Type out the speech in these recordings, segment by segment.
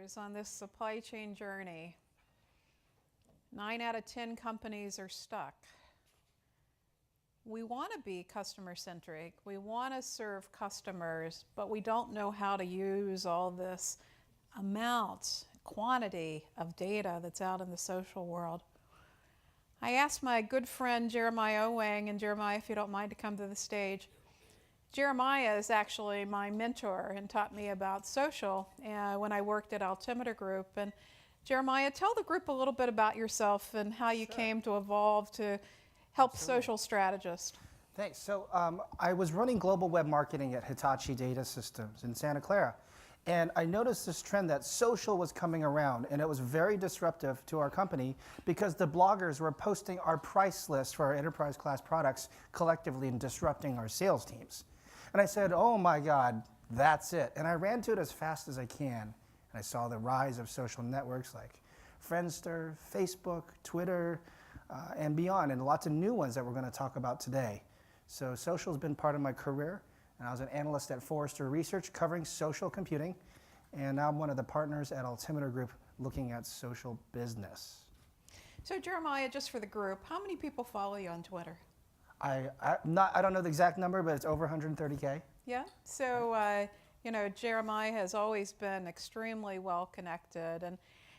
customers on this supply chain journey. 9 out of 10 companies are stuck. We want to be customer-centric. We want to serve customers, but we don't know how to use all this quantity of data that's out in the social world. I asked my good friend Jeremiah Owyang, and Jeremiah, if you don't mind to come to the stage. Jeremiah is actually my mentor and taught me about social when I worked at Altimeter Group. And Jeremiah, tell the group a little bit about yourself and how you came to evolve to help social strategists. Thanks. So I was running global web marketing at Hitachi Data Systems in Santa Clara. And I noticed this trend that social was coming around, and it was very disruptive to our company because the bloggers were posting our price list for our enterprise class products collectively and disrupting our sales teams. And I said, oh my God, that's it. And I ran to it as fast as I can. And I saw the rise of social networks like Friendster, Facebook, Twitter, and beyond, and lots of new ones that we're going to talk about today. So social has been part of my career. And I was an analyst at Forrester Research covering social computing. And now I'm one of the partners at Altimeter Group looking at social business. So Jeremiah, just for the group, how many people follow you on Twitter? I don't know the exact number, but it's over 130K. Yeah, so you know, Jeremiah has always been extremely well connected. And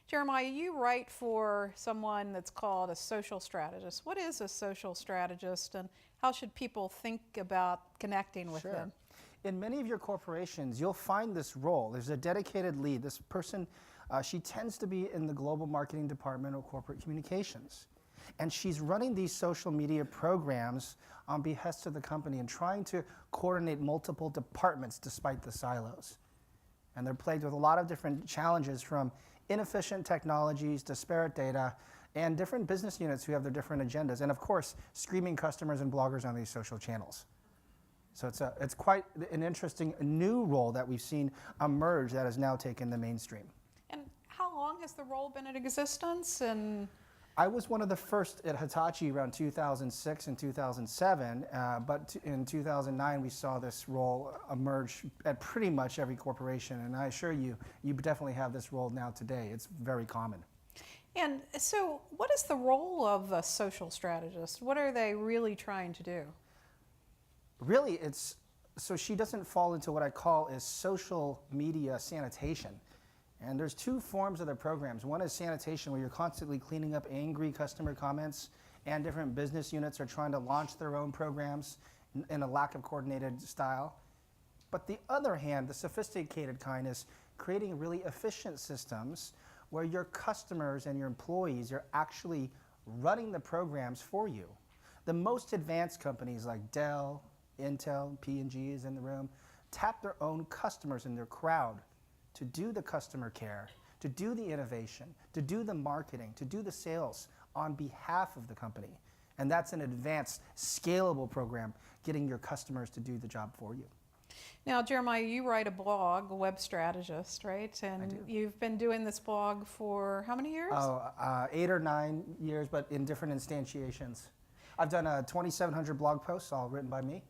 Jeremiah, you write for someone that's called a social strategist. What is a social strategist, and how should people think about connecting with them? In many of your corporations, you'll find this role. There's a dedicated lead. This person, she tends to be in the global marketing department or corporate communications. And she's running these social media programs on behest of the company and trying to coordinate multiple departments despite the silos. And they're plagued with a lot of different challenges, from inefficient technologies, disparate data, and different business units who have their different agendas, and of course, screaming customers and bloggers on these social channels. So it's quite an interesting new role that we've seen emerge that has now taken the mainstream. And how long has the role been in existence? And I was one of the first at Hitachi around 2006 and 2007, but in 2009 we saw this role emerge at pretty much every corporation, and I assure you, you definitely have this role now today. It's very common. And so what is the role of a social strategist? What are they really trying to do? Really, so she doesn't fall into what I call is social media sanitation. And there's two forms of the programs. One is sanitation, where you're constantly cleaning up angry customer comments, and different business units are trying to launch their own programs in a lack of coordinated style. But the other hand, the sophisticated kind, is creating really efficient systems where your customers and your employees are actually running the programs for you. The most advanced companies like Dell, Intel, P&G is in the room, tap their own customers in their crowd to do the customer care, to do the innovation, to do the marketing, to do the sales on behalf of the company. And that's an advanced, scalable program, getting your customers to do the job for you. Now, Jeremiah, you write a blog, a web strategist, right? And I do. You've been doing this blog for how many years? 8 or 9 years, but in different instantiations. I've done 2,700 blog posts, all written by me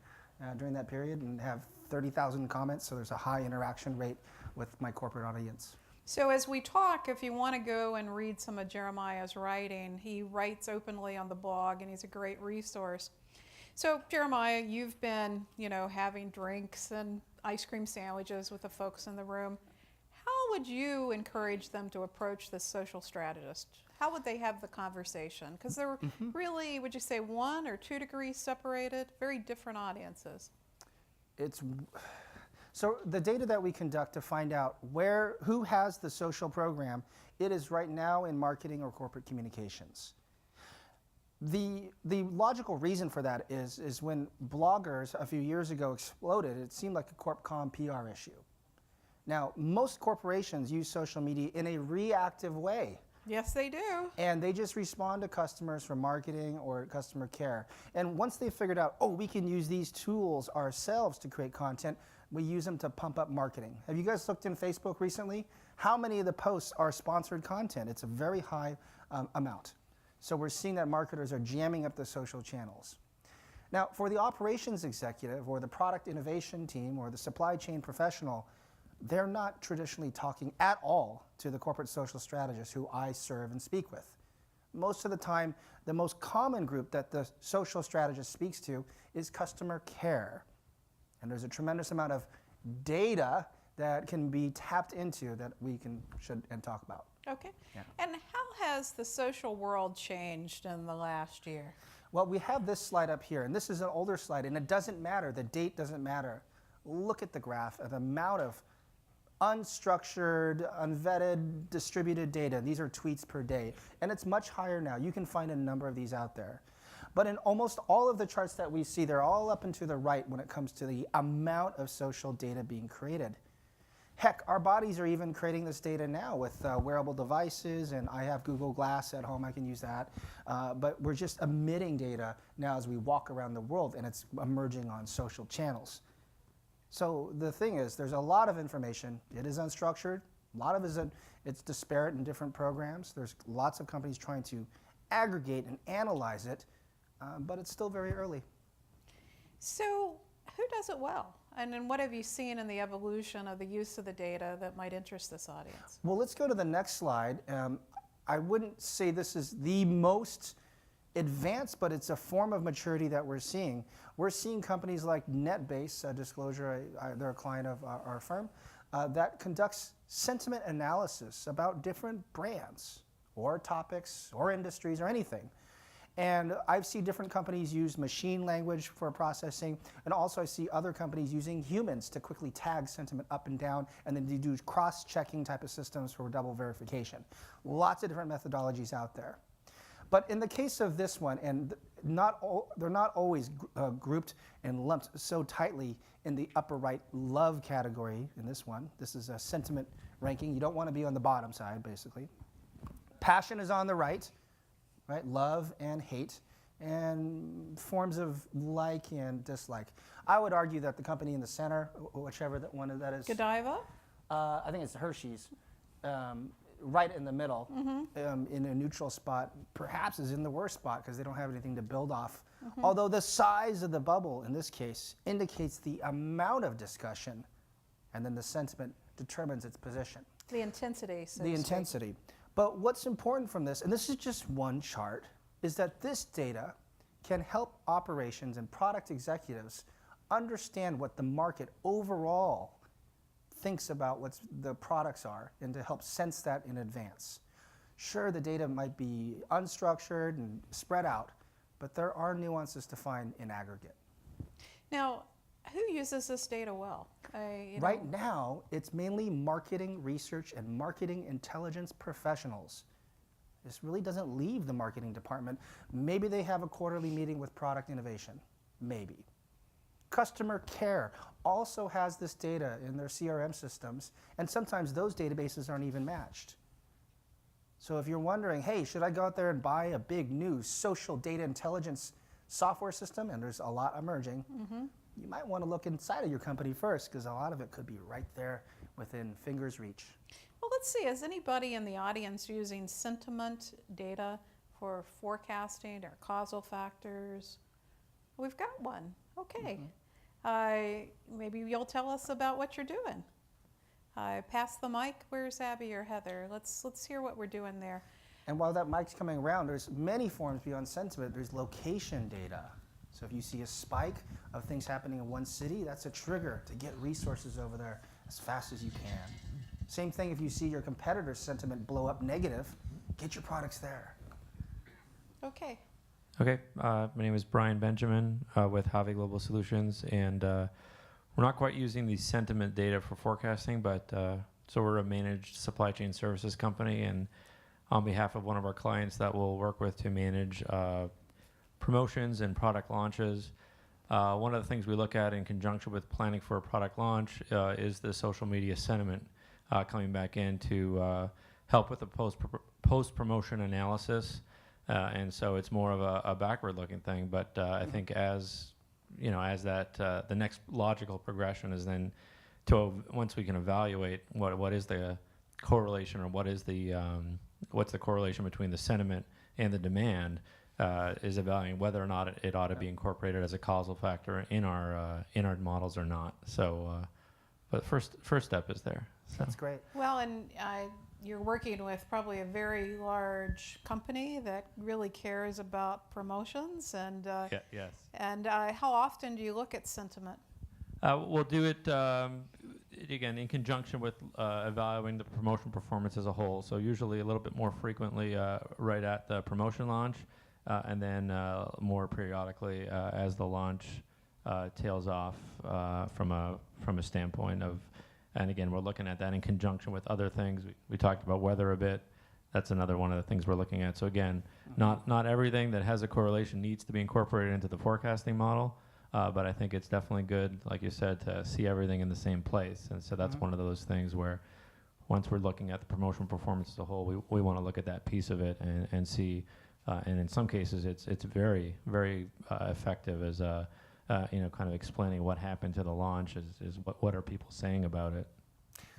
during that period, and have 30,000 comments, so there's a high interaction rate with my corporate audience. So as we talk, if you want to go and read some of Jeremiah's writing, he writes openly on the blog, and he's a great resource. So Jeremiah, you've been, you know, having drinks and ice cream sandwiches with the folks in the room. How would you encourage them to approach this social strategist? How would they have the conversation? Because they're really, would you say, 1 or 2 degrees separated, very different audiences. So the data that we conduct to find out who has the social program, it is right now in marketing or corporate communications. The logical reason for that is when bloggers a few years ago exploded, it seemed like a corp comm PR issue. Now, most corporations use social media in a reactive way. Yes, they do. And they just respond to customers for marketing or customer care. And once they figured out, oh, we can use these tools ourselves to create content, we use them to pump up marketing. Have you guys looked in Facebook recently? How many of the posts are sponsored content? It's a very high amount. So we're seeing that marketers are jamming up the social channels. Now, for the operations executive or the product innovation team or the supply chain professional, they're not traditionally talking at all to the corporate social strategists who I serve and speak with. Most of the time, the most common group that the social strategist speaks to is customer care. And there's a tremendous amount of data that can be tapped into that we should talk about. Okay. Yeah. And how has the social world changed in the last year? Well, we have this slide up here, and this is an older slide, and it doesn't matter. The date doesn't matter. Look at the graph of the amount of unstructured, unvetted, distributed data. These are tweets per day, and it's much higher now. You can find a number of these out there. But in almost all of the charts that we see, they're all up and to the right when it comes to the amount of social data being created. Heck, our bodies are even creating this data now with wearable devices, and I have Google Glass at home, I can use that. But we're just emitting data now as we walk around the world, and it's emerging on social channels. So the thing is, there's a lot of information. It is unstructured. A lot of it's disparate in different programs. There's lots of companies trying to aggregate and analyze it, but it's still very early. So who does it well? And then what have you seen in the evolution of the use of the data that might interest this audience? Well, let's go to the next slide. I wouldn't say this is the most advanced, but it's a form of maturity that we're seeing. We're seeing companies like NetBase, disclosure, they're a client of our firm, that conducts sentiment analysis about different brands or topics or industries or anything. And I've seen different companies use machine language for processing, and also I see other companies using humans to quickly tag sentiment up and down, and then they do cross-checking type of systems for double verification. Lots of different methodologies out there. But in the case of this one, and they're not always grouped and lumped so tightly in the upper right love category in this one. This is a sentiment ranking. You don't want to be on the bottom side, basically. Passion is on the right. Right, love and hate, and forms of like and dislike. I would argue that the company in the center, whichever one that is, Godiva? I think it's Hershey's, right in the middle, in a neutral spot, perhaps is in the worst spot because they don't have anything to build off. Although the size of the bubble in this case indicates the amount of discussion, and then the sentiment determines its position. The intensity. So The intensity. But what's important from this, and this is just one chart, is that this data can help operations and product executives understand what the market overall thinks about what the products are, and to help sense that in advance. Sure, the data might be unstructured and spread out, but there are nuances to find in aggregate. Now, who uses this data well? Right now, it's mainly marketing research and marketing intelligence professionals. This really doesn't leave the marketing department. Maybe they have a quarterly meeting with product innovation, maybe. Customer care also has this data in their CRM systems, and sometimes those databases aren't even matched. So if you're wondering, hey, should I go out there and buy a big new social data intelligence software system, and there's a lot emerging, you might want to look inside of your company first, because a lot of it could be right there within finger's reach. Well, let's see, is anybody in the audience using sentiment data for forecasting or causal factors? We've got one. Okay. Maybe you'll tell us about what you're doing. Pass the mic. Where's Abby or Heather? Let's hear what we're doing there. And while that mic's coming around, there's many forms beyond sentiment. There's location data. So if you see a spike of things happening in one city, that's a trigger to get resources over there as fast as you can. Same thing if you see your competitor's sentiment blow up negative, get your products there. Okay. Okay, my name is Brian Benjamin with Javi Global Solutions, and we're not quite using the sentiment data for forecasting, but so we're a managed supply chain services company, and on behalf of one of our clients that we'll work with to manage promotions and product launches. One of the things we look at in conjunction with planning for a product launch is the social media sentiment coming back in to help with the post-promotion analysis. And so it's more of a backward-looking thing. But I think as you know, as that the next logical progression is then to once we can evaluate what is the correlation, or what is the what's the correlation between the sentiment and the demand. Is evaluating whether or not it ought to be incorporated as a causal factor in our models or not. So but first step is there. So. That's great. Well, and you're working with probably a very large company that really cares about promotions, and Yes. and how often do you look at sentiment? We'll do it again in conjunction with evaluating the promotion performance as a whole. So usually a little bit more frequently right at the promotion launch, and then more periodically as the launch tails off from a standpoint of. And again, we're looking at that in conjunction with other things. We talked about weather a bit. That's another one of the things we're looking at. So again, not everything that has a correlation needs to be incorporated into the forecasting model, but I think it's definitely good, like you said, to see everything in the same place. And so that's one of those things where once we're looking at the promotional performance as a whole, we want to look at that piece of it and see. And in some cases, it's very, very effective as a kind of explaining what happened to the launch is what are people saying about it.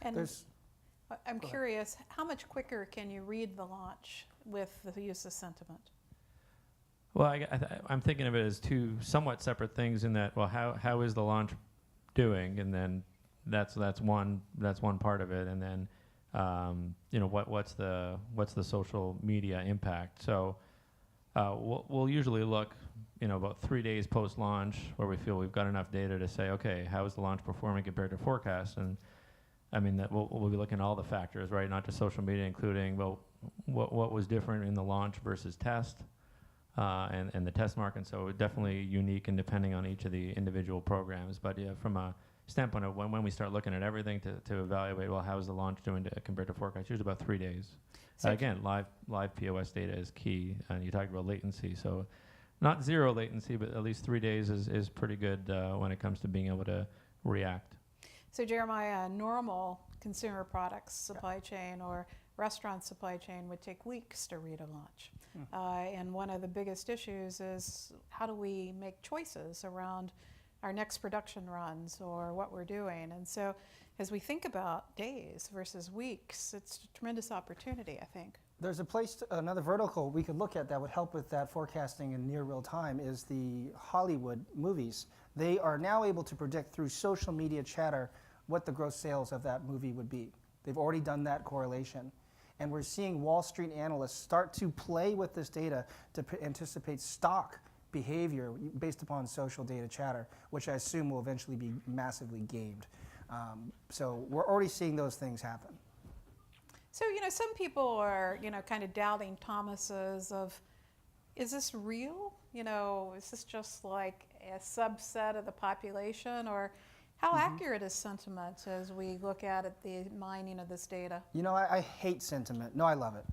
And I'm curious, how much quicker can you read the launch with the use of sentiment? Well, I'm thinking of it as two somewhat separate things in that, well, how is the launch doing? And then that's one part of it. And then, what's the social media impact? So we'll usually look, about 3 days post-launch where we feel we've got enough data to say, okay, how is the launch performing compared to forecast? And I mean, that we'll be looking at all the factors, right? Not just social media, including, well, what was different in the launch versus test, and the test mark. And so definitely unique and depending on each of the individual programs. But yeah, from a standpoint of when we start looking at everything to evaluate, well, how is the launch doing compared to forecast? Usually about 3 days. So again, live POS data is key. And you talked about latency. So not zero latency, but at least 3 days is pretty good when it comes to being able to react. So Jeremiah, normal consumer products supply chain or restaurant supply chain would take weeks to read a launch. And one of the biggest issues is how do we make choices around our next production runs or what we're doing. And so as we think about days versus weeks, it's a tremendous opportunity, I think. There's another vertical we could look at that would help with that forecasting in near real time is the Hollywood movies. They are now able to predict through social media chatter what the gross sales of that movie would be. They've already done that correlation. And we're seeing Wall Street analysts start to play with this data to anticipate stock behavior based upon social data chatter, which I assume will eventually be massively gamed. So we're already seeing those things happen. So, some people are, kind of doubting Thomas's of, is this real? Is this just like a subset of the population? Or how accurate is sentiment as we look at the mining of this data? I hate sentiment. No, I love it.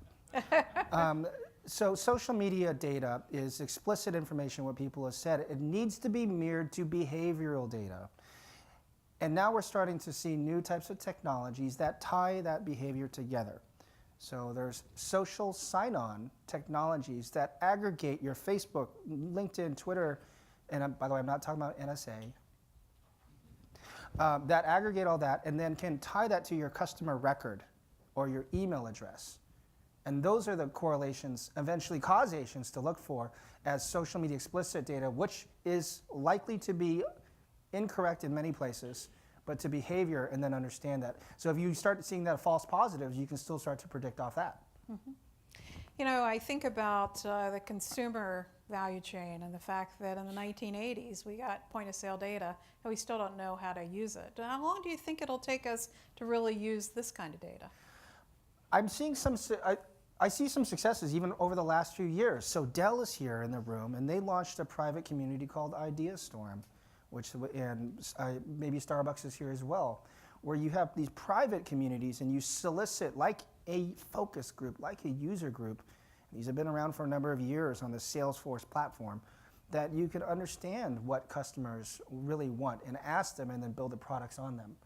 So social media data is explicit information, what people have said. It needs to be mirrored to behavioral data. And now we're starting to see new types of technologies that tie that behavior together. So there's social sign-on technologies that aggregate your Facebook, LinkedIn, Twitter, and by the way, I'm not talking about NSA, that aggregate all that and then can tie that to your customer record or your email address. And those are the correlations, eventually causations to look for as social media explicit data, which is likely to be incorrect in many places, but to behavior and then understand that. So if you start seeing that false positives, you can still start to predict off that. I think about the consumer value chain and the fact that in the 1980s we got point of sale data and we still don't know how to use it. How long do you think it'll take us to really use this kind of data? I'm seeing I see some successes even over the last few years. So Dell is here in the room, and they launched a private community called IdeaStorm, and maybe Starbucks is here as well, where you have these private communities and you solicit like a focus group, like a user group. These have been around for a number of years on the Salesforce platform, that you can understand what customers really want and ask them and then build the products on them.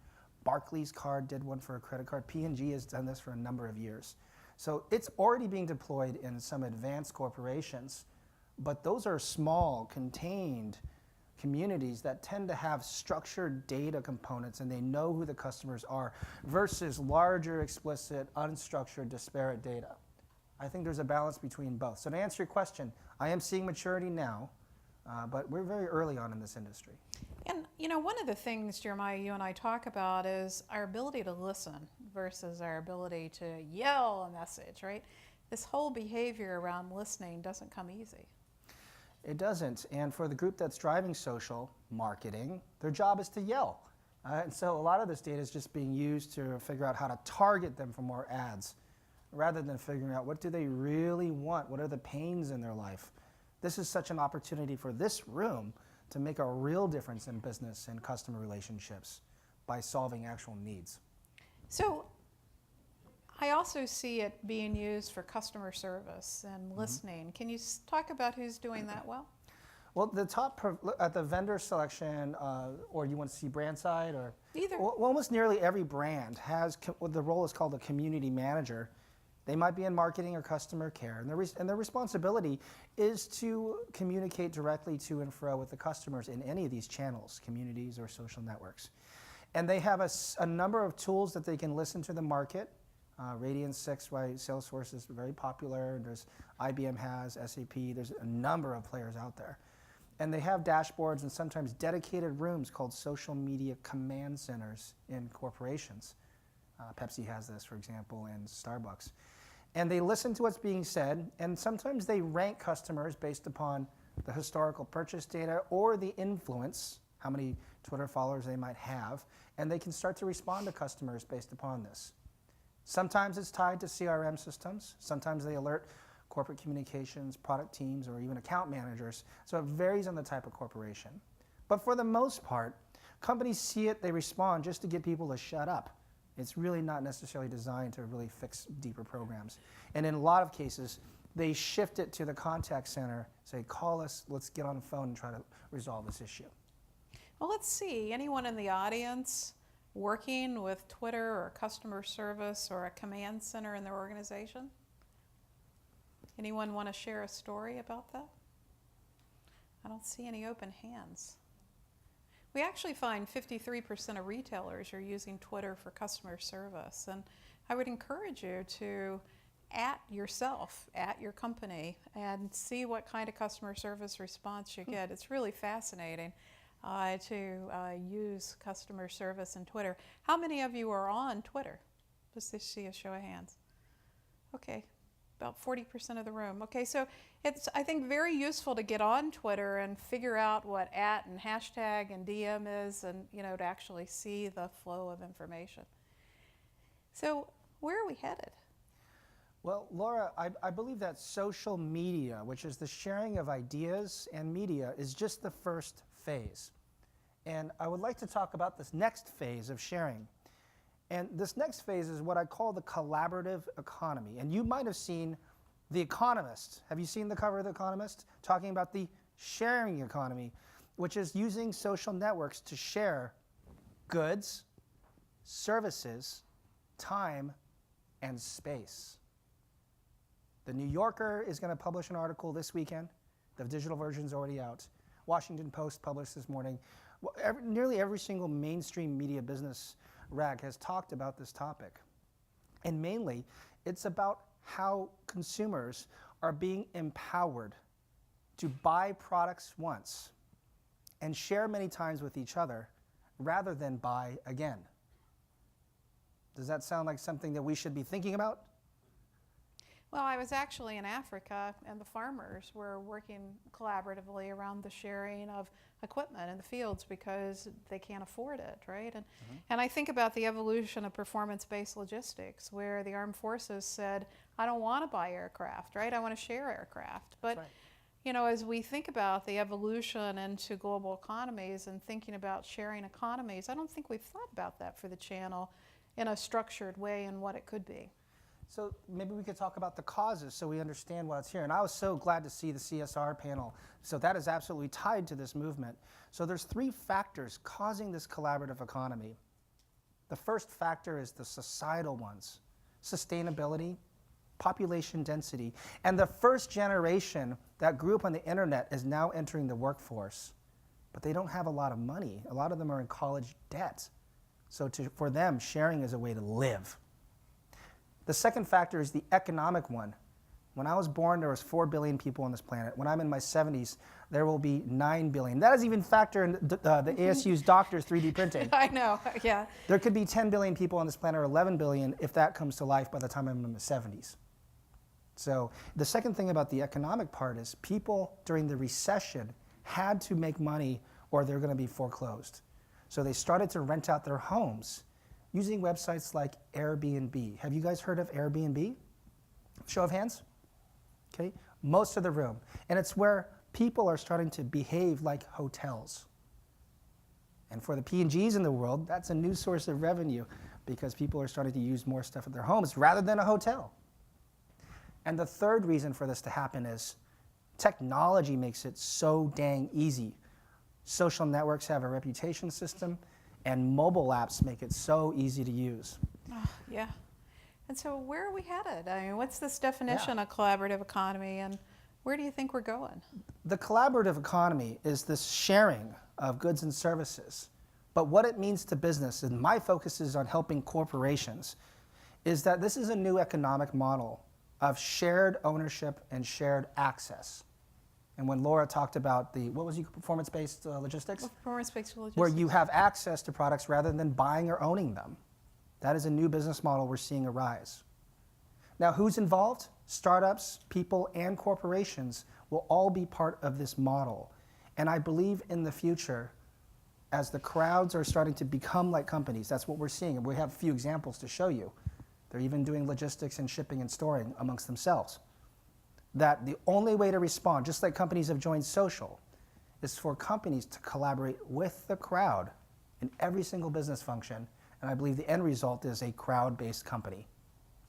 Barclays Card did one for a credit card. P&G has done this for a number of years. So it's already being deployed in some advanced corporations, but those are small, contained communities that tend to have structured data components and they know who the customers are versus larger, explicit, unstructured, disparate data. I think there's a balance between both. So to answer your question, I am seeing maturity now, but we're very early on in this industry. And one of the things, Jeremiah, you and I talk about is our ability to listen versus our ability to yell a message, right? This whole behavior around listening doesn't come easy. It doesn't. And for the group that's driving social marketing, their job is to yell. And so a lot of this data is just being used to figure out how to target them for more ads, rather than figuring out what do they really want, what are the pains in their life. This is such an opportunity for this room to make a real difference in business and customer relationships by solving actual needs. So I also see it being used for customer service and listening. Can you talk about who's doing that well? Well, the top at the vendor selection, or you want to see brand side, or either. Well, almost nearly every brand has what the role is called a community manager. They might be in marketing or customer care, and their responsibility is to communicate directly to and fro with the customers in any of these channels, communities or social networks. And they have a number of tools that they can listen to the market. Radian 6 by Salesforce is very popular. There's IBM has, SAP, there's a number of players out there. And they have dashboards and sometimes dedicated rooms called social media command centers in corporations. Pepsi has this, for example, and Starbucks. And they listen to what's being said, and sometimes they rank customers based upon the historical purchase data or the influence, how many Twitter followers they might have, and they can start to respond to customers based upon this. Sometimes it's tied to CRM systems. Sometimes they alert corporate communications, product teams, or even account managers. So it varies on the type of corporation. But for the most part, companies see it, they respond just to get people to shut up. It's really not necessarily designed to really fix deeper programs. And in a lot of cases, they shift it to the contact center, say, call us, let's get on the phone and try to resolve this issue. Well, let's see. Anyone in the audience working with Twitter or customer service or a command center in their organization? Anyone want to share a story about that? I don't see any open hands. We actually find 53% of retailers are using Twitter for customer service, and I would encourage you to yourself, at your company, and see what kind of customer service response you get. It's really fascinating to use customer service in Twitter. How many of you are on Twitter? Let's just see a show of hands. Okay. About 40% of the room. Okay, so it's, I think, very useful to get on Twitter and figure out what @ and hashtag and DM is, and to actually see the flow of information. So where are we headed? Well, Laura, I believe that social media, which is the sharing of ideas and media, is just the first phase. And I would like to talk about this next phase of sharing. And this next phase is what I call the collaborative economy. And you might have seen The Economist. Have you seen the cover of The Economist? Talking about the sharing economy, which is using social networks to share goods, services, time, and space. The New Yorker is going to publish an article this weekend. The digital version is already out. Washington Post published this morning. Nearly every single mainstream media business rag has talked about this topic. And mainly, it's about how consumers are being empowered to buy products once and share many times with each other rather than buy again. Does that sound like something that we should be thinking about? Well, I was actually in Africa, and the farmers were working collaboratively around the sharing of equipment in the fields because they can't afford it, right? And I think about the evolution of performance-based logistics, where the armed forces said, I don't want to buy aircraft, right? I want to share aircraft. But Right. as we think about the evolution into global economies and thinking about sharing economies, I don't think we've thought about that for the channel in a structured way and what it could be. So maybe we could talk about the causes so we understand what's here. And I was so glad to see the CSR panel. So that is absolutely tied to this movement. So there's 3 factors causing this collaborative economy. The first factor is the societal ones: sustainability, population density, and the first generation that grew up on the internet is now entering the workforce. But they don't have a lot of money. A lot of them are in college debt. So for them, sharing is a way to live. The second factor is the economic one. When I was born, there was 4 billion people on this planet. When I'm in my 70s, there will be 9 billion. That doesn't even factor in the ASU's doctors 3D printing. I know, yeah. There could be 10 billion people on this planet, or 11 billion, if that comes to life by the time I'm in my 70s. So the second thing about the economic part is people during the recession had to make money or they're going to be foreclosed. So they started to rent out their homes using websites like Airbnb. Have you guys heard of Airbnb? Show of hands. Okay, most of the room. And it's where people are starting to behave like hotels. And for the P&Gs in the world, that's a new source of revenue because people are starting to use more stuff at their homes rather than a hotel. And the third reason for this to happen is technology makes it so dang easy. Social networks have a reputation system, and mobile apps make it so easy to use. Oh, yeah. And so where are we headed? I mean, what's this definition of collaborative economy, and where do you think we're going? The collaborative economy is this sharing of goods and services. But what it means to business, and my focus is on helping corporations, is that this is a new economic model of shared ownership and shared access. And when Laura talked about the, what was it, performance-based logistics? Performance-based logistics. Where you have access to products rather than buying or owning them. That is a new business model we're seeing arise. Now, who's involved? Startups, people, and corporations will all be part of this model. And I believe in the future, as the crowds are starting to become like companies, that's what we're seeing. And we have a few examples to show you. They're even doing logistics and shipping and storing amongst themselves. That the only way to respond, just like companies have joined social, is for companies to collaborate with the crowd in every single business function. And I believe the end result is a crowd-based company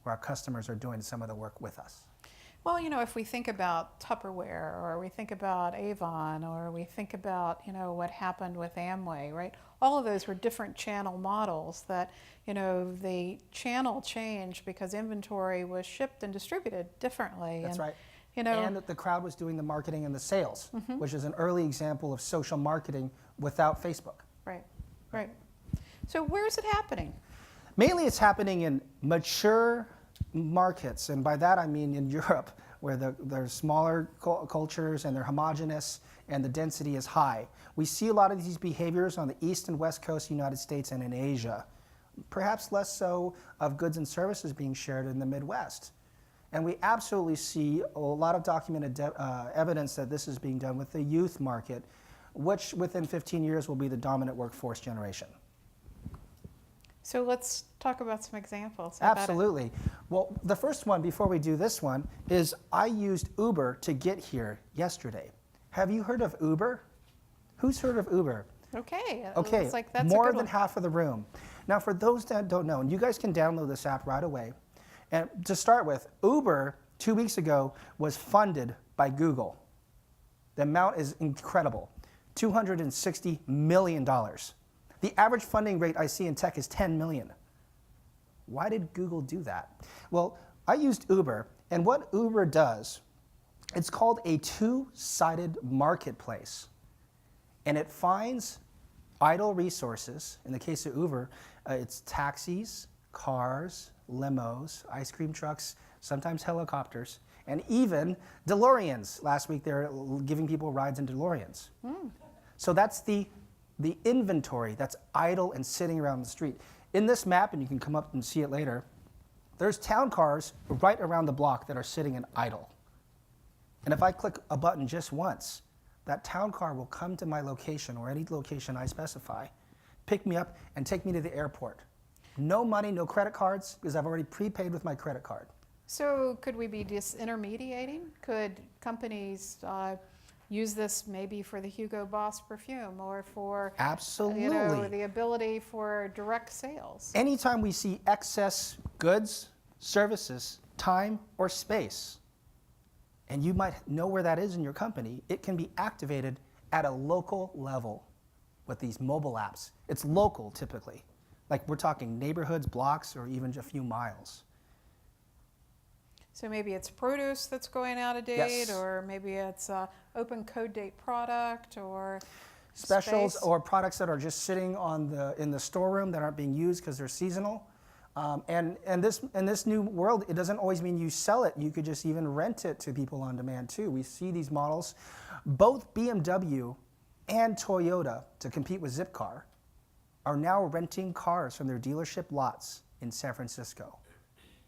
where our customers are doing some of the work with us. Well, you know, if we think about Tupperware, or we think about Avon, or we think about, you know, what happened with Amway, right? All of those were different channel models that, you know, the channel changed because inventory was shipped and distributed differently. That's right. You know, and the crowd was doing the marketing and the sales, which is an early example of social marketing without Facebook. Right, right. So where is it happening? Mainly it's happening in mature markets, and by that I mean in Europe, where there's smaller cultures and they're homogenous and the density is high. We see a lot of these behaviors on the east and west coast of the United States and in Asia. Perhaps less so of goods and services being shared in the Midwest. And we absolutely see a lot of documented evidence that this is being done with the youth market, which within 15 years will be the dominant workforce generation. So let's talk about some examples. Absolutely. Well, the first one, before we do this one, is I used Uber to get here yesterday. Have you heard of Uber? Who's heard of Uber? Okay. Okay, Looks like that's more a good than half of the room. Now, for those that don't know, and you guys can download this app right away. And to start with, Uber 2 weeks ago was funded by Google. The amount is incredible, $260 million. The average funding rate I see in tech is 10 million. Why did Google do that? Well, I used Uber, and what Uber does, it's called a two-sided marketplace. And it finds idle resources. In the case of Uber, it's taxis, cars, limos, ice cream trucks, sometimes helicopters, and even DeLoreans. Last week they were giving people rides in DeLoreans. So that's the inventory that's idle and sitting around the street. In this map, and you can come up and see it later, there's town cars right around the block that are sitting and idle. And if I click a button just once, that town car will come to my location or any location I specify, pick me up, and take me to the airport. No money, no credit cards, because I've already prepaid with my credit card. So could we be disintermediating? Could companies use this maybe for the Hugo Boss perfume or for Absolutely. You know, the ability for direct sales? Anytime we see excess goods, services, time, or space, and you might know where that is in your company, it can be activated at a local level with these mobile apps. It's local typically. Like we're talking neighborhoods, blocks, or even a few miles. So maybe it's produce that's going out of date, Yes. or maybe it's open code date product, or Specials space. or products that are just sitting in the storeroom that aren't being used because they're seasonal, And in this new world, it doesn't always mean you sell it. You could just even rent it to people on demand too. We see these models. Both BMW and Toyota, to compete with Zipcar, are now renting cars from their dealership lots in San Francisco.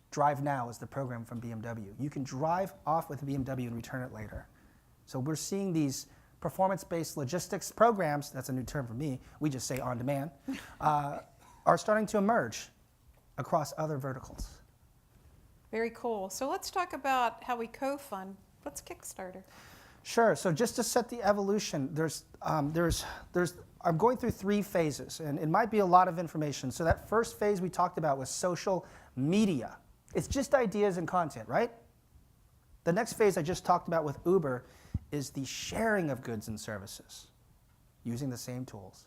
Drive Now is the program from BMW. You can drive off with a BMW and return it later. So we're seeing these performance-based logistics programs, that's a new term for me, we just say on demand, are starting to emerge across other verticals. Very cool. So let's talk about how we co-fund. What's Kickstarter? Sure. So just to set the evolution, I'm going through 3 phases, and it might be a lot of information. So that first phase we talked about was social media. It's just ideas and content, right? The next phase I just talked about with Uber is the sharing of goods and services using the same tools.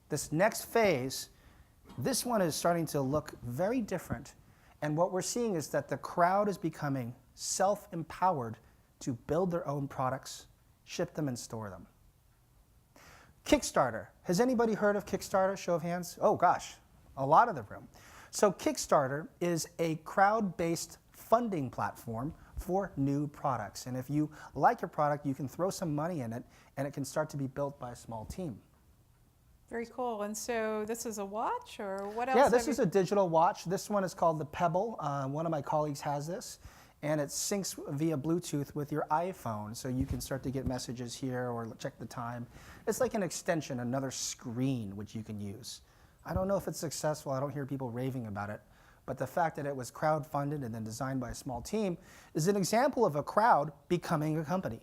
This next phase, this one is starting to look very different. And what we're seeing is that the crowd is becoming self-empowered to build their own products, ship them, and store them. Kickstarter. Has anybody heard of Kickstarter? Show of hands. Oh gosh, a lot of the room. So Kickstarter is a crowd-based funding platform for new products. And if you like your product, you can throw some money in it, and it can start to be built by a small team. Very cool. And so this is a watch, or what else? Yeah, this is a digital watch. This one is called the Pebble. One of my colleagues has this, and it syncs via Bluetooth with your iPhone, so you can start to get messages here or check the time. It's like an extension, another screen which you can use. I don't know if it's successful. I don't hear people raving about it, but the fact that it was crowdfunded and then designed by a small team is an example of a crowd becoming a company.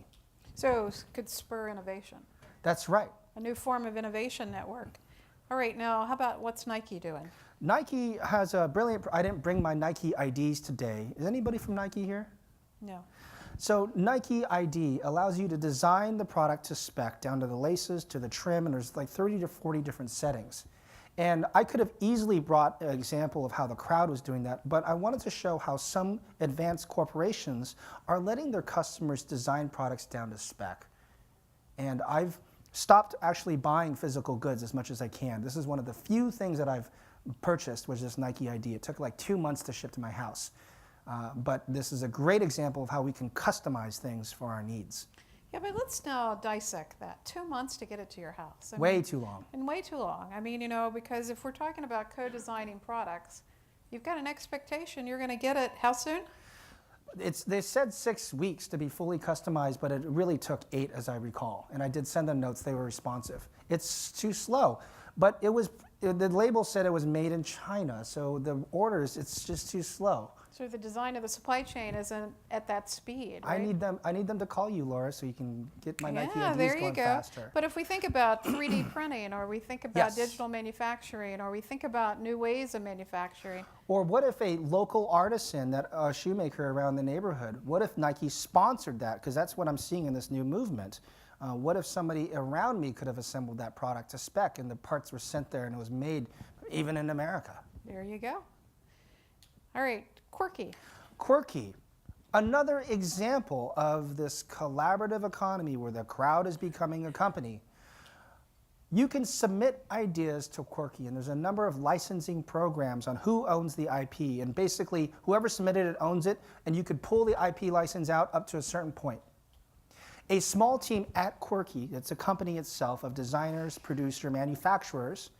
So it could spur innovation. That's right. A new form of innovation network. All right, now how about what's Nike doing? Nike has a brilliant, I didn't bring my Nike IDs today. Is anybody from Nike here? No. So Nike ID allows you to design the product to spec, down to the laces, to the trim, and there's like 30 to 40 different settings. And I could have easily brought an example of how the crowd was doing that, but I wanted to show how some advanced corporations are letting their customers design products down to spec. And I've stopped actually buying physical goods as much as I can. This is one of the few things that I've purchased was this Nike ID. It took like 2 months to ship to my house. But this is a great example of how we can customize things for our needs. Yeah, but let's now dissect that. 2 months to get it to your house. Way too long. And way too long. I mean, because if we're talking about co-designing products, you've got an expectation you're going to get it how soon? They said 6 weeks to be fully customized, but it really took 8, as I recall. And I did send them notes; they were responsive. It's too slow, but the label said it was made in China, so the orders, it's just too slow. So the design of the supply chain isn't at that speed, right? I need them to call you, Laura, so you can get my Nike IDs there you going go. faster. But if we think about 3D printing, or we think about Yes. digital manufacturing, or we think about new ways of manufacturing. Or what if a local artisan, a shoemaker around the neighborhood, what if Nike sponsored that? Because that's what I'm seeing in this new movement. What if somebody around me could have assembled that product to spec and the parts were sent there and it was made even in America? There you go. All right, Quirky. Quirky, another example of this collaborative economy where the crowd is becoming a company. You can submit ideas to Quirky, and there's a number of licensing programs on who owns the IP, and basically whoever submitted it owns it, and you could pull the IP license out up to a certain point. A small team at Quirky, it's a company itself of designers, producer, manufacturers,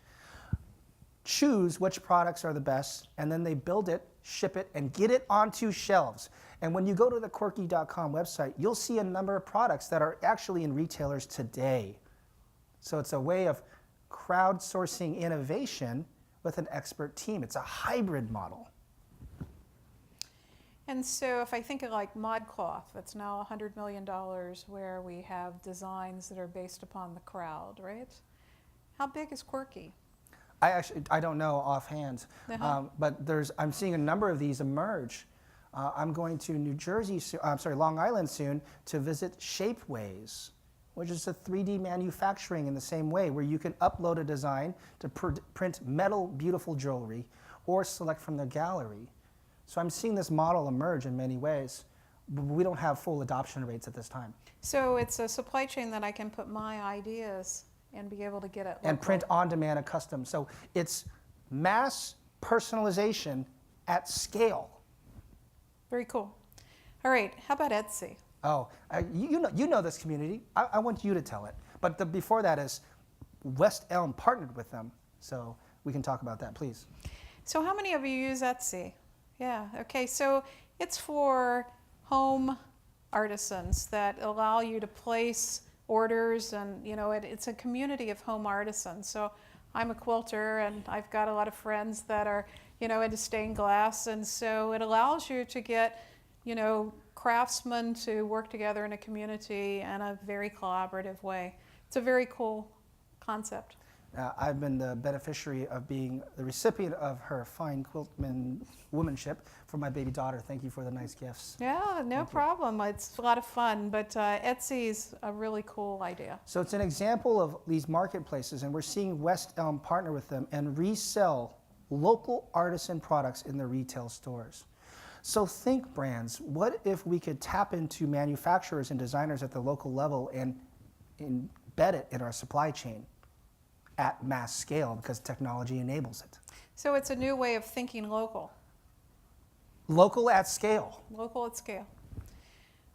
choose which products are the best, and then they build it, ship it, and get it onto shelves. And when you go to the Quirky.com website, you'll see a number of products that are actually in retailers today. So it's a way of crowdsourcing innovation with an expert team. It's a hybrid model. And so if I think of like ModCloth, that's now $100 million, where we have designs that are based upon the crowd, right? How big is Quirky? I don't know offhand, but I'm seeing a number of these emerge. I'm going to Long Island soon to visit Shapeways, which is a 3D manufacturing in the same way, where you can upload a design to print metal, beautiful jewelry, or select from their gallery. So I'm seeing this model emerge in many ways, but we don't have full adoption rates at this time. So it's a supply chain that I can put my ideas and be able to get it local. And print on demand and custom. So it's mass personalization at scale. Very cool. All right, how about Etsy? Oh, you know this community. I want you to tell it. But before that is West Elm partnered with them, so we can talk about that, please. So how many of you use Etsy? Yeah, okay, so it's for home artisans that allow you to place orders, and you know, it's a community of home artisans. So I'm a quilter and I've got a lot of friends that are, you know, into stained glass, and so it allows you to get, you know, craftsmen to work together in a community in a very collaborative way. It's a very cool concept. I've been the beneficiary of being the recipient of her fine womanship for my baby daughter. Thank you for the nice gifts. Yeah, no problem. It's a lot of fun, but Etsy's a really cool idea. So it's an example of these marketplaces, and we're seeing West Elm partner with them and resell local artisan products in their retail stores. So think brands, what if we could tap into manufacturers and designers at the local level and embed it in our supply chain at mass scale, because technology enables it. So it's a new way of thinking local. Local at scale. Local at scale.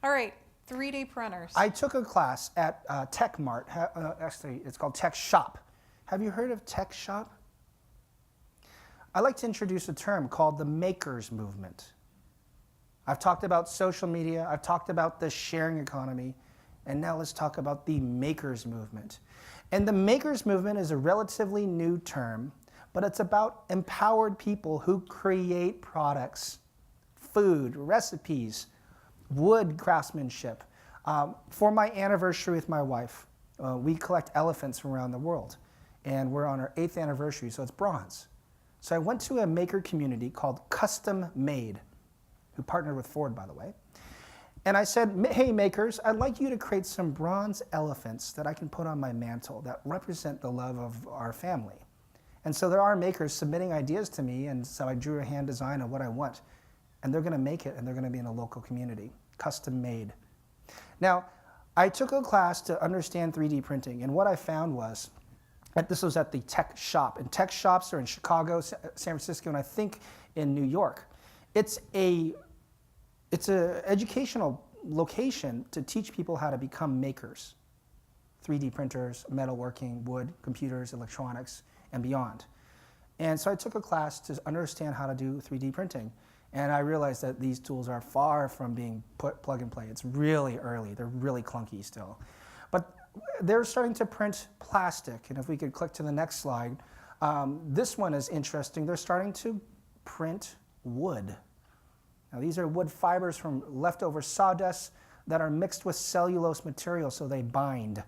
All right, 3D printers. I took a class at Tech Mart. Actually, it's called Tech Shop. Have you heard of Tech Shop? I like to introduce a term called the makers movement. I've talked about social media, I've talked about the sharing economy, and now let's talk about the makers movement. And the makers movement is a relatively new term, but it's about empowered people who create products, food, recipes, wood craftsmanship. For my anniversary with my wife, we collect elephants from around the world, and we're on our 8th anniversary, so it's bronze. So I went to a maker community called Custom Made, who partnered with Ford, by the way. And I said, hey makers, I'd like you to create some bronze elephants that I can put on my mantle that represent the love of our family. And so there are makers submitting ideas to me, and so I drew a hand design of what I want. And they're gonna make it, and they're gonna be in a local community, custom made. Now, I took a class to understand 3D printing, and what I found was, this was at the Tech Shop, and tech shops are in Chicago, San Francisco, and I think in New York. It's an educational location to teach people how to become makers. 3D printers, metalworking, wood, computers, electronics, and beyond. And so I took a class to understand how to do 3D printing. And I realized that these tools are far from being plug and play. It's really early. They're really clunky still. But they're starting to print plastic. And if we could click to the next slide, this one is interesting. They're starting to print wood. Now, these are wood fibers from leftover sawdust that are mixed with cellulose material so they bind.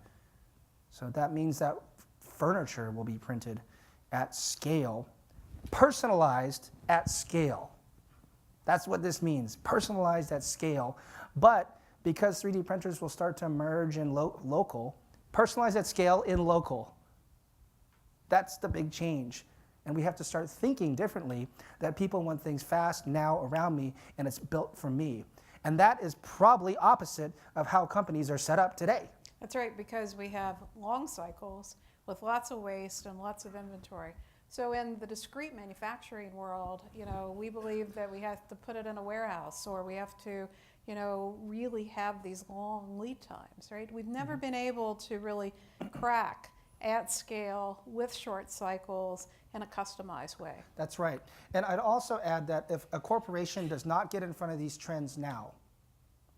So that means that furniture will be printed at scale, personalized at scale. That's what this means, personalized at scale. But because 3D printers will start to merge in local, personalized at scale in local. That's the big change. And we have to start thinking differently that people want things fast, now, around me, and it's built for me. And that is probably opposite of how companies are set up today. That's right, because we have long cycles with lots of waste and lots of inventory. So in the discrete manufacturing world, you know, we believe that we have to put it in a warehouse, or we have to, you know, really have these long lead times, right? We've never been able to really crack at scale with short cycles in a customized way. That's right. And I'd also add that if a corporation does not get in front of these trends now,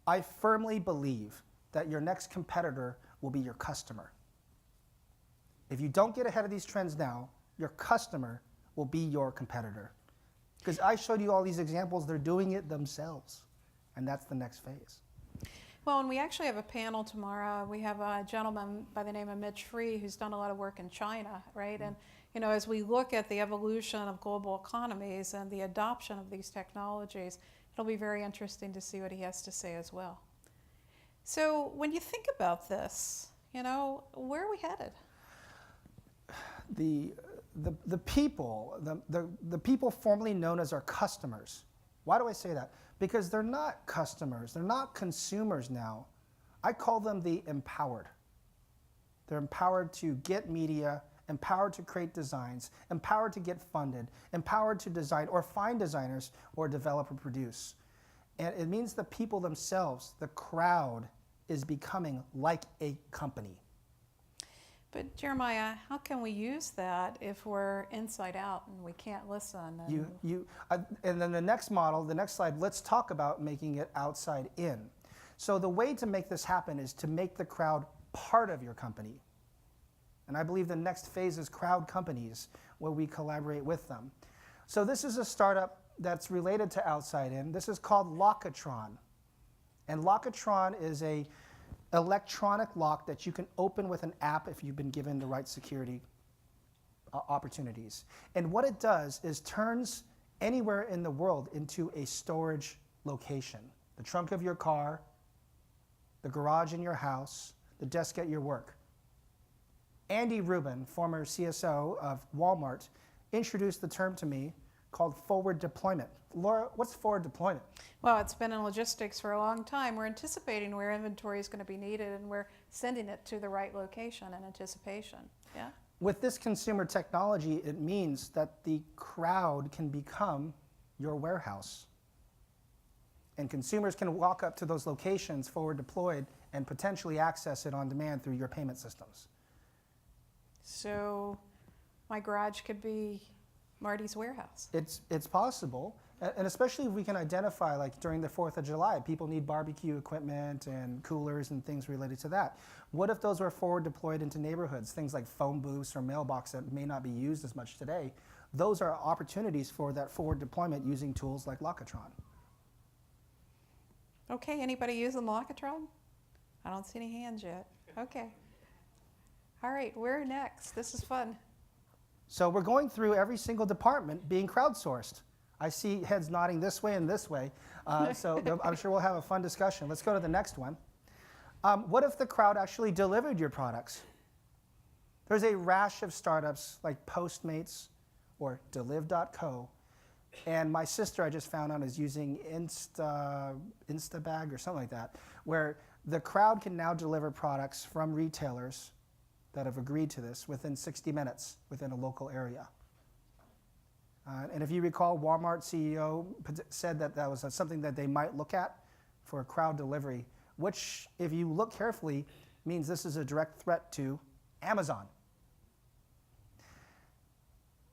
I firmly believe that your next competitor will be your customer. If you don't get ahead of these trends now, your customer will be your competitor. Because I showed you all these examples, they're doing it themselves. And that's the next phase. Well, and we actually have a panel tomorrow. We have a gentleman by the name of Mitch Free who's done a lot of work in China, right? And you know, as we look at the evolution of global economies and the adoption of these technologies, it'll be very interesting to see what he has to say as well. So when you think about this, you know, where are we headed? The people formerly known as our customers. Why do I say that? Because they're not customers, they're not consumers now. I call them the empowered. They're empowered to get media empowered to create designs, empowered to get funded, empowered to design or find designers or develop or produce. And it means the people themselves, the crowd, is becoming like a company. But Jeremiah, how can we use that if we're inside out and we can't listen? And then the next model, the next slide, let's talk about making it outside in. So the way to make this happen is to make the crowd part of your company. And I believe the next phase is crowd companies, where we collaborate with them. So this is a startup that's related to outside in. This is called Lockitron. And Lockitron is a electronic lock that you can open with an app if you've been given the right security opportunities. And what it does is turns anywhere in the world into a storage location. The trunk of your car, the garage in your house, the desk at your work. Andy Rubin, former CSO of Walmart, introduced the term to me called forward deployment. Laura, what's forward deployment? Well, it's been in logistics for a long time. We're anticipating where inventory is going to be needed, and we're sending it to the right location in anticipation. Yeah. With this consumer technology, it means that the crowd can become your warehouse. And consumers can walk up to those locations forward deployed and potentially access it on demand through your payment systems. So my garage could be Marty's warehouse. It's possible, and especially if we can identify, like during the 4th of July, people need barbecue equipment and coolers and things related to that. What if those were forward deployed into neighborhoods, things like phone booths or mailbox that may not be used as much today? Those are opportunities for that forward deployment using tools like Lockitron. Okay, anybody using Lockitron? I don't see any hands yet. Okay. All right, where next? This is fun. So we're going through every single department being crowdsourced. I see heads nodding this way and this way. So I'm sure we'll have a fun discussion. Let's go to the next one. What if the crowd actually delivered your products? There's a rash of startups like Postmates or Deliv.co. And my sister, I just found out, is using Instabag or something like that, where the crowd can now deliver products from retailers that have agreed to this within 60 minutes within a local area. And if you recall, Walmart CEO said that that was something that they might look at for crowd delivery, which, if you look carefully, means this is a direct threat to Amazon.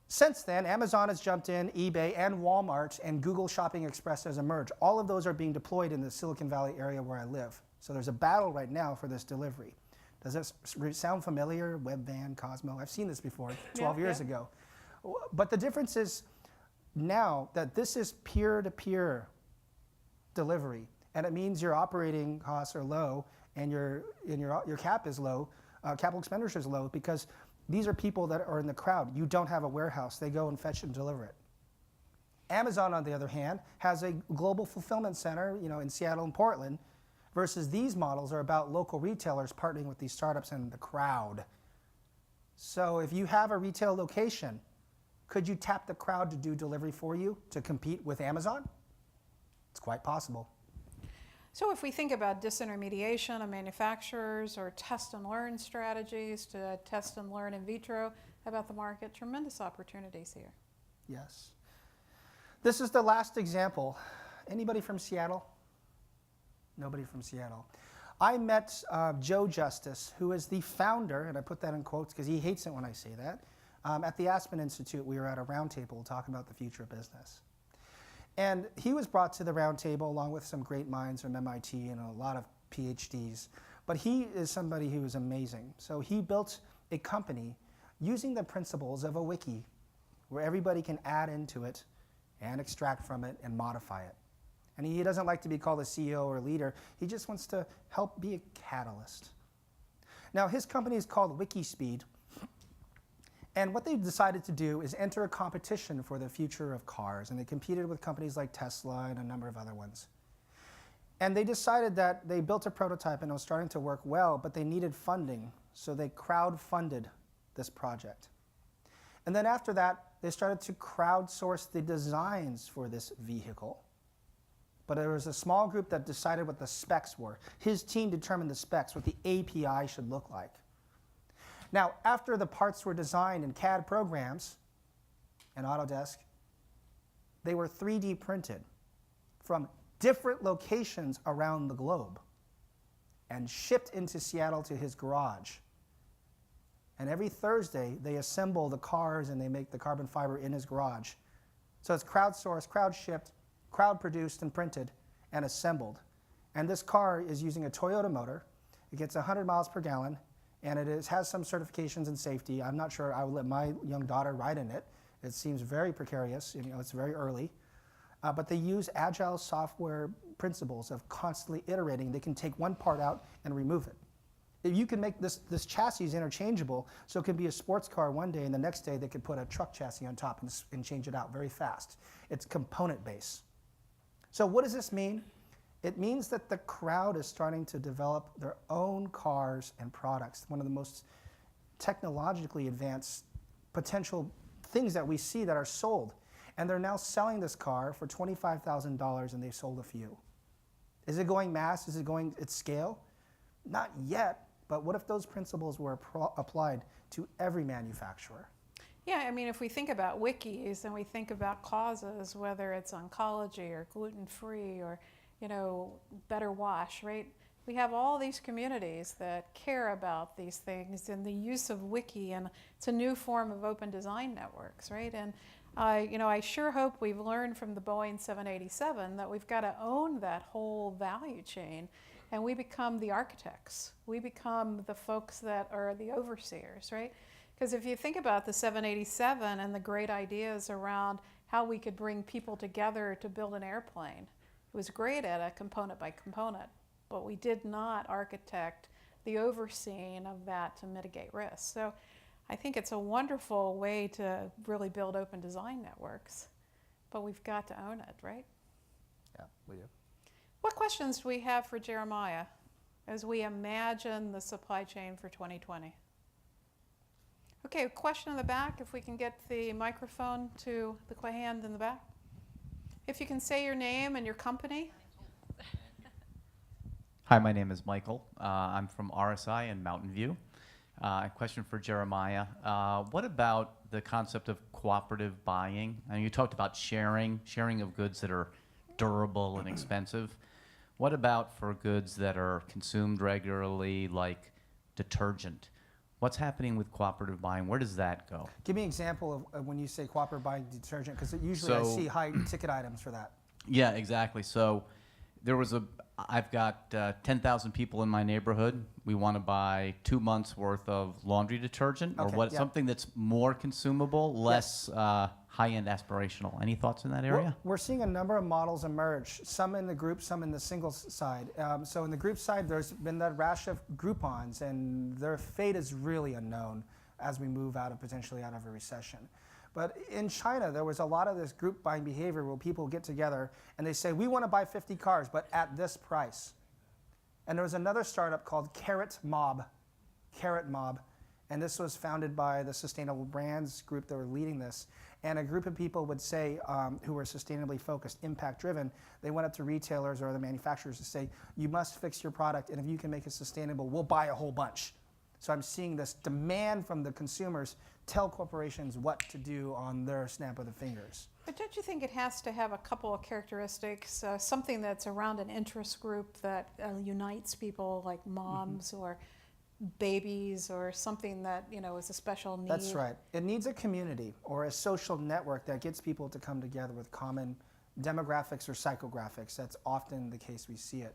Since then, Amazon has jumped in, eBay and Walmart and Google Shopping Express has emerged. All of those are being deployed in the Silicon Valley area where I live. So there's a battle right now for this delivery. Does this sound familiar? Webvan, Cosmo, I've seen this before 12 years ago. But the difference is now that this is peer-to-peer delivery, and it means your operating costs are low and your cap is low, capital expenditure is low, because these are people that are in the crowd. You don't have a warehouse. They go and fetch it and deliver it. Amazon, on the other hand, has a global fulfillment center, in Seattle and Portland, versus these models are about local retailers partnering with these startups and the crowd. So if you have a retail location, could you tap the crowd to do delivery for you to compete with Amazon? It's quite possible. So if we think about disintermediation of manufacturers or test and learn strategies to test and learn in vitro about the market, tremendous opportunities here. Yes. This is the last example. Anybody from Seattle? Nobody from Seattle. I met Joe Justice, who is the founder, and I put that in quotes because he hates it when I say that. At the Aspen Institute, we were at a roundtable talking about the future of business. And he was brought to the roundtable along with some great minds from MIT and a lot of PhDs. But he is somebody who is amazing. So he built a company using the principles of a wiki, where everybody can add into it and extract from it and modify it. And he doesn't like to be called a CEO or leader. He just wants to help be a catalyst. Now, his company is called Wikispeed. And what they decided to do is enter a competition for the future of cars. And they competed with companies like Tesla and a number of other ones. And they decided that they built a prototype and it was starting to work well, but they needed funding. So they crowdfunded this project. And then after that, they started to crowdsource the designs for this vehicle. But there was a small group that decided what the specs were. His team determined the specs, what the API should look like. Now, after the parts were designed in CAD programs and Autodesk, they were 3D printed from different locations around the globe and shipped into Seattle to his garage. And every Thursday, they assemble the cars and they make the carbon fiber in his garage. So it's crowdsourced, crowd-shipped, crowd-produced and printed and assembled. And this car is using a Toyota motor. It gets 100 miles per gallon, and it has some certifications in safety. I'm not sure I would let my young daughter ride in it. It seems very precarious. It's very early. But they use agile software principles of constantly iterating. They can take one part out and remove it. If you can make this chassis interchangeable, so it can be a sports car one day, and the next day they could put a truck chassis on top and change it out very fast. It's component based. So what does this mean? It means that the crowd is starting to develop their own cars and products. One of the most technologically advanced potential things that we see that are sold. And they're now selling this car for $25,000, and they've sold a few. Is it going mass? Is it going at scale? Not yet, but what if those principles were applied to every manufacturer? Yeah, I mean, if we think about wikis and we think about causes, whether it's oncology or gluten-free or, better wash, right? We have all these communities that care about these things and the use of wiki, and it's a new form of open design networks, right? And I sure hope we've learned from the Boeing 787 that we've got to own that whole value chain, and we become the architects. We become the folks that are the overseers, right? Because if you think about the 787 and the great ideas around how we could bring people together to build an airplane, it was great at a component by component, but we did not architect the overseeing of that to mitigate risk. So I think it's a wonderful way to really build open design networks, but we've got to own it, right? Yeah, we do. What questions do we have for Jeremiah as we imagine the supply chain for 2020? Okay, a question in the back, if we can get the microphone to the hand in the back. If you can say your name and your company. Hi, my name is Michael. I'm from RSI in Mountain View. A question for Jeremiah. What about the concept of cooperative buying? And you talked about sharing of goods that are durable and expensive. What about for goods that are consumed regularly, like detergent? What's happening with cooperative buying? Where does that go? Give me an example of when you say cooperative buying detergent, because usually I see high ticket items for that. Yeah, exactly. So I've got 10,000 people in my neighborhood. We want to buy 2 months worth of laundry detergent, or something that's more consumable, less high-end aspirational. Any thoughts in that area? We're seeing a number of models emerge, some in the group, some in the single side. So in the group side, there's been that rash of Groupons, and their fate is really unknown as we move potentially out of a recession. But in China, there was a lot of this group buying behavior where people get together and they say, we want to buy 50 cars, but at this price. And there was another startup called Carrot Mob, and this was founded by the Sustainable Brands group that were leading this. And a group of people would say, who were sustainably focused, impact driven, they went up to retailers or the manufacturers to say, you must fix your product, and if you can make it sustainable, we'll buy a whole bunch. So I'm seeing this demand from the consumers tell corporations what to do on their snap of the fingers. But don't you think it has to have a couple of characteristics, something that's around an interest group that unites people, like moms or babies, or something that is a special need? That's right. It needs a community or a social network that gets people to come together with common demographics or psychographics. That's often the case we see it.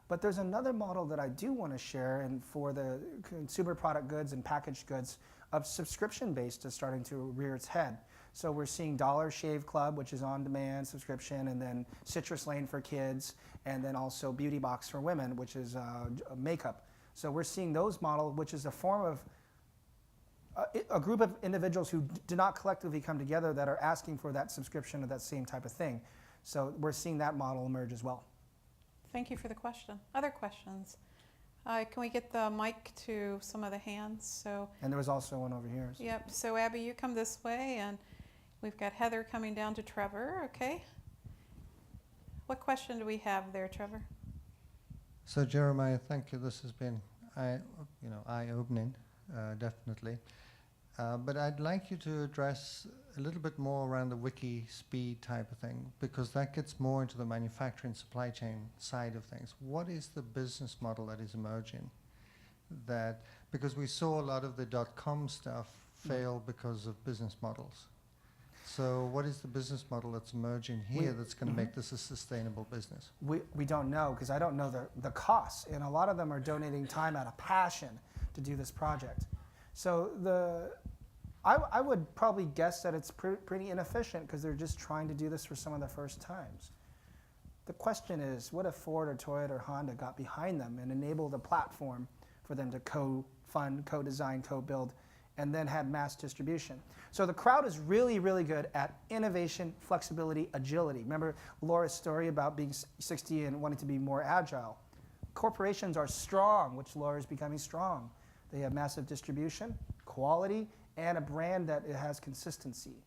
But there's another model that I do want to share, and for the consumer product goods and packaged goods, of subscription-based is starting to rear its head. So we're seeing Dollar Shave Club, which is on-demand subscription, and then Citrus Lane for kids, and then also Beauty Box for women, which is makeup. So we're seeing those models, which is a form of a group of individuals who do not collectively come together that are asking for that subscription or that same type of thing. So we're seeing that model emerge as well. Thank you for the question. Other questions? Can we get the mic to some of the hands? And there was also one over here. Yep. So Abby, you come this way, and we've got Heather coming down to Trevor. Okay. What question do we have there, Trevor? So Jeremiah, thank you. This has been eye-opening. definitely. But I'd like you to address a little bit more around the Wikispeed type of thing, because that gets more into the manufacturing supply chain side of things. What is the business model that is emerging? Because we saw a lot of the .com stuff fail because of business models. So what is the business model that's emerging here that's going to make this a sustainable business? We don't know, because I don't know the costs, and a lot of them are donating time out of passion to do this project. So I would probably guess that it's pretty inefficient, because they're just trying to do this for some of the first times. The question is, what if Ford or Toyota or Honda got behind them and enabled a platform for them to co-fund, co-design, co-build, and then had mass distribution? So the crowd is really, really good at innovation, flexibility, agility. Remember Laura's story about being 60 and wanting to be more agile? Corporations are strong, which Laura is becoming strong. They have massive distribution, quality, and a brand that it has consistency.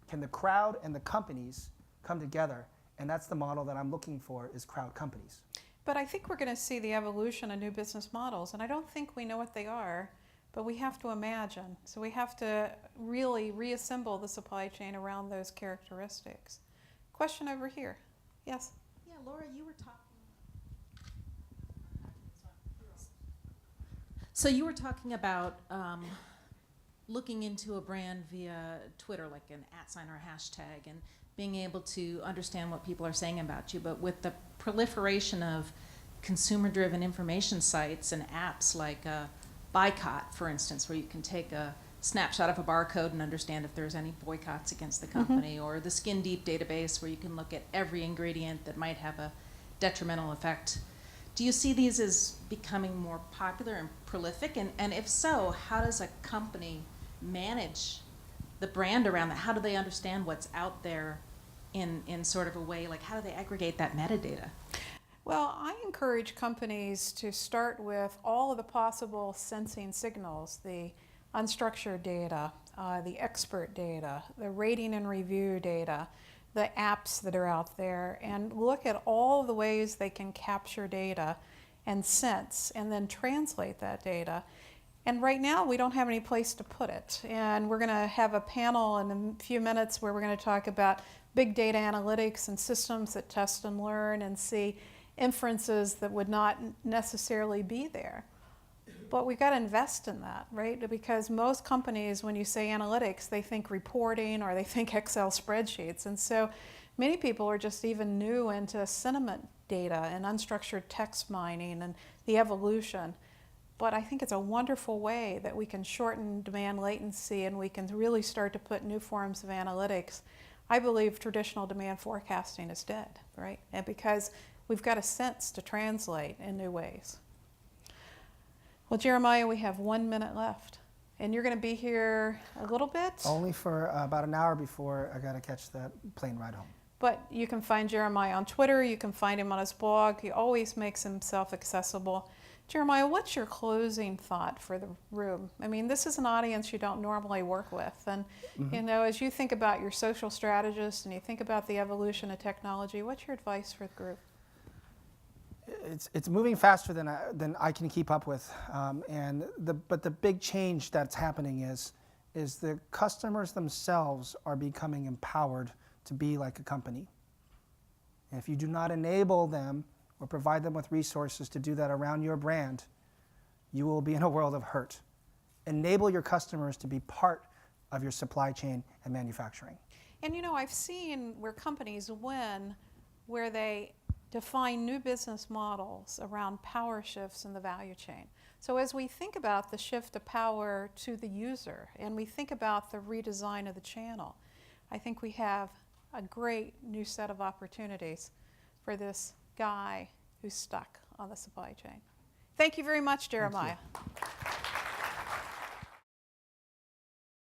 Can the crowd and the companies come together? And that's the model that I'm looking for, is crowd companies. But I think we're going to see the evolution of new business models, and I don't think we know what they are, but we have to imagine. So we have to really reassemble the supply chain around those characteristics. Question over here. Yes? Yeah, Laura, you were talking. So you were talking about looking into a brand via Twitter, like an @ or a hashtag, and being able to understand what people are saying about you. But with the proliferation of consumer-driven information sites and apps like Boycott, for instance, where you can take a snapshot of a barcode and understand if there's any boycotts against the company, or the Skin Deep database, where you can look at every ingredient that might have a detrimental effect. Do you see these as becoming more popular and prolific? And if so, how does a company manage the brand around that? How do they understand what's out there in sort of a way, like how do they aggregate that metadata? Well, I encourage companies to start with all of the possible sensing signals, the unstructured data, the expert data, the rating and review data, the apps that are out there, and look at all the ways they can capture data and sense and then translate that data. And right now we don't have any place to put it. And we're going to have a panel in a few minutes where we're going to talk about big data analytics and systems that test and learn and see inferences that would not necessarily be there. But we've got to invest in that, right? Because most companies, when you say analytics, they think reporting or they think Excel spreadsheets. And so many people are just even new into sentiment data and unstructured text mining and the evolution. But I think it's a wonderful way that we can shorten demand latency and we can really start to put new forms of analytics. I believe traditional demand forecasting is dead, right? And because we've got a sense to translate in new ways. Well, Jeremiah, we have 1 minute left. And you're going to be here a little bit? Only for about an hour before I got to catch that plane ride home. But you can find Jeremiah on Twitter. You can find him on his blog. He always makes himself accessible. Jeremiah, what's your closing thought for the room? I mean, this is an audience you don't normally work with. And, you know, as you think about your social strategist and you think about the evolution of technology, what's your advice for the group? It's moving faster than I can keep up with, but the big change that's happening is the customers themselves are becoming empowered to be like a company. And if you do not enable them or provide them with resources to do that around your brand, you will be in a world of hurt. Enable your customers to be part of your supply chain and manufacturing. And you know, I've seen where companies win, where they define new business models around power shifts in the value chain. So as we think about the shift of power to the user and we think about the redesign of the channel, I think we have a great new set of opportunities for this guy who's stuck on the supply chain. Thank you very much, Jeremiah. Thank you.